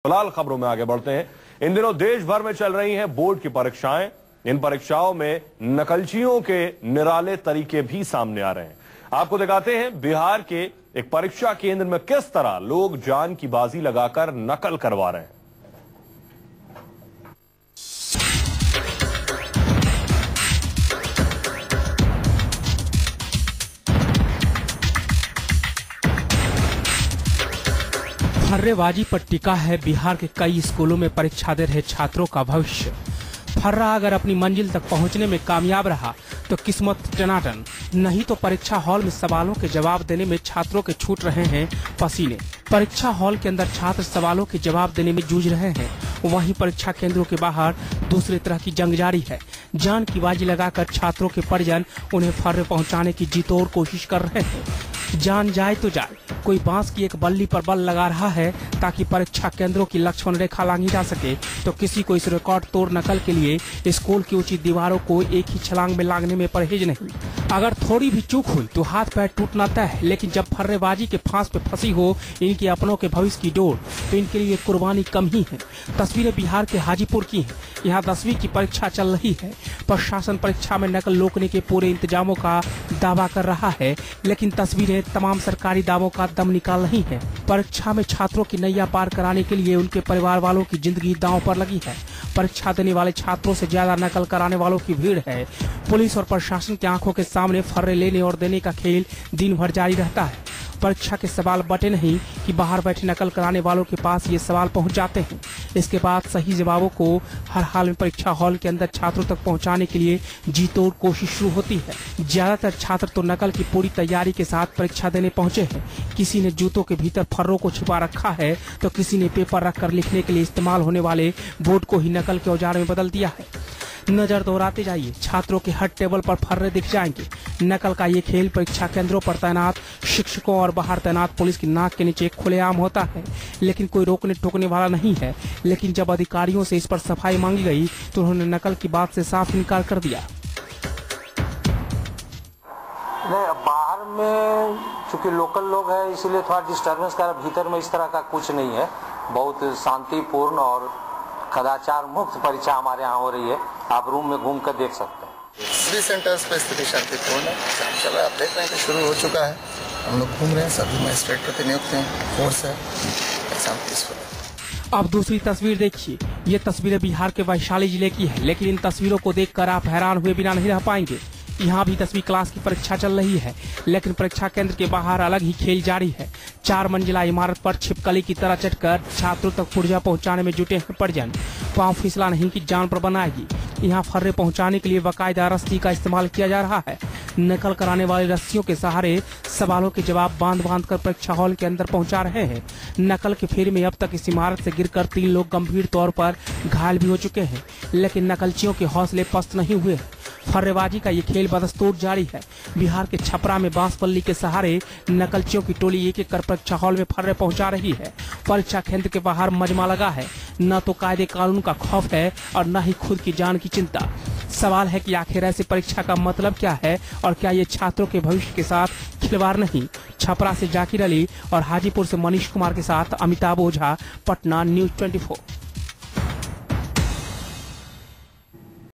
फिलहाल खबरों में आगे बढ़ते हैं। इन दिनों देश भर में चल रही हैं बोर्ड की परीक्षाएं। इन परीक्षाओं में नकलचियों के निराले तरीके भी सामने आ रहे हैं। आपको दिखाते हैं बिहार के एक परीक्षा केंद्र में किस तरह लोग जान की बाजी लगाकर नकल करवा रहे हैं। फर्रेबाजी पर टिका है बिहार के कई स्कूलों में परीक्षा दे रहे छात्रों का भविष्य। फर्रा अगर अपनी मंजिल तक पहुंचने में कामयाब रहा तो किस्मत टनाटन, नहीं तो परीक्षा हॉल में सवालों के जवाब देने में छात्रों के छूट रहे हैं पसीने। परीक्षा हॉल के अंदर छात्र सवालों के जवाब देने में जूझ रहे हैं, वहीं परीक्षा केंद्रों के बाहर दूसरी तरह की जंग जारी है। जान की बाजी लगाकर छात्रों के परिजन उन्हें फर्रे पहुंचाने की जीतोड़ कोशिश कर रहे हैं। जान जाए तो जाए, कोई बांस की एक बल्ली पर बल लगा रहा है ताकि परीक्षा केंद्रों की लक्ष्मण रेखा लांघी जा सके, तो किसी को इस रिकॉर्ड तोड़ नकल के लिए स्कूल की ऊंची दीवारों को एक ही छलांग में लांघने में परहेज नहीं। अगर थोड़ी भी चूक हुई तो हाथ पैर टूटना तय है, लेकिन जब फर्रेबाजी के फांस पे फंसी हो इनके अपनों के भविष्य की डोर, तो इनके लिए कुर्बानी कम ही है। तस्वीरें बिहार के हाजीपुर की हैं। यहाँ 10वीं की परीक्षा चल रही है। प्रशासन परीक्षा में नकल रोकने के पूरे इंतजामों का दावा कर रहा है, लेकिन तस्वीरें तमाम सरकारी दावों का दम निकाल रही है। परीक्षा में छात्रों की नैया पार कराने के लिए उनके परिवार वालों की जिंदगी दांव पर लगी है। परीक्षा देने वाले छात्रों से ज्यादा नकल कराने वालों की भीड़ है। पुलिस और प्रशासन की आंखों के सामने फर्रे लेने और देने का खेल दिन भर जारी रहता है। परीक्षा के सवाल बटे नहीं कि बाहर बैठे नकल कराने वालों के पास ये सवाल पहुंच जाते हैं। इसके बाद सही जवाबों को हर हाल में परीक्षा हॉल के अंदर छात्रों तक पहुंचाने के लिए जी तोड़ कोशिश शुरू होती है। ज्यादातर छात्र तो नकल की पूरी तैयारी के साथ परीक्षा देने पहुंचे हैं। किसी ने जूतों के भीतर फर्रों को छुपा रखा है, तो किसी ने पेपर रखकर लिखने के लिए इस्तेमाल होने वाले बोर्ड को ही नकल के औजार में बदल दिया है। नजर दौड़ाते जाइए, छात्रों के हर टेबल पर फर्रे दिख जाएंगे। नकल का ये खेल परीक्षा केंद्रों पर तैनात शिक्षकों और बाहर तैनात पुलिस की नाक के नीचे खुलेआम होता है, लेकिन कोई रोकने टोकने वाला नहीं है। लेकिन जब अधिकारियों से इस पर सफाई मांगी गई तो उन्होंने नकल की बात से साफ इनकार कर दिया। बाहर में चूंकि लोकल लोग हैं इसीलिए थोड़ा डिस्टर्बेंस का, भीतर में इस तरह का कुछ नहीं है। बहुत शांतिपूर्ण और कदाचार मुक्त परीक्षा हमारे यहाँ हो रही है। आप रूम में घूम कर देख सकते हैं। सभी सेंटर्स पे स्थिति शांतिपूर्ण है। काम चल रहा है, आप देख रहे हैं कि शुरू हो चुका है। हम लोग घूम रहे हैं, सभी मजिस्ट्रेट प्रतिनियुक्त हैं, फोर्स है, एग्जाम पीसफुल है। अब दूसरी तस्वीर देखिए। ये तस्वीरें बिहार के वैशाली जिले की है, लेकिन इन तस्वीरों को देखकर आप हैरान हुए बिना नहीं रह पाएंगे। यहाँ भी 10वीं क्लास की परीक्षा चल रही है, लेकिन परीक्षा केंद्र के बाहर अलग ही खेल जारी है। 4 मंजिला इमारत पर छिपकली की तरह चढ़कर छात्रों तक पुर्जा पहुंचाने में जुटे हैं परिजन। पांव फिसला नहीं कि जान पर बनाएगी। यहाँ फर्रे पहुंचाने के लिए बाकायदा रस्सी का इस्तेमाल किया जा रहा है। नकल कराने वाले रस्सियों के सहारे सवालों के जवाब बांध कर परीक्षा हॉल के अंदर पहुंचा रहे हैं। नकल के फेर में अब तक इस इमारत से गिरकर 3 लोग गंभीर तौर पर घायल भी हो चुके हैं, लेकिन नकलचियों के हौसले पस्त नहीं हुए। फर्रेबाजी का ये खेल बदस्तूर जारी है। बिहार के छपरा में बांसपल्ली के सहारे नकलचियों की टोली एक-एक कर परीक्षा हॉल में फर्रे पहुंचा रही है। परीक्षा केंद्र के बाहर मजमा लगा है। न तो कायदे कानून का खौफ है और न ही खुद की जान की चिंता। सवाल है कि आखिर ऐसी परीक्षा का मतलब क्या है और क्या ये छात्रों के भविष्य के साथ खिलवाड़ नहीं। छपरा से जाकिर अली और हाजीपुर से मनीष कुमार के साथ अमिताभ ओझा, पटना, न्यूज़ 24।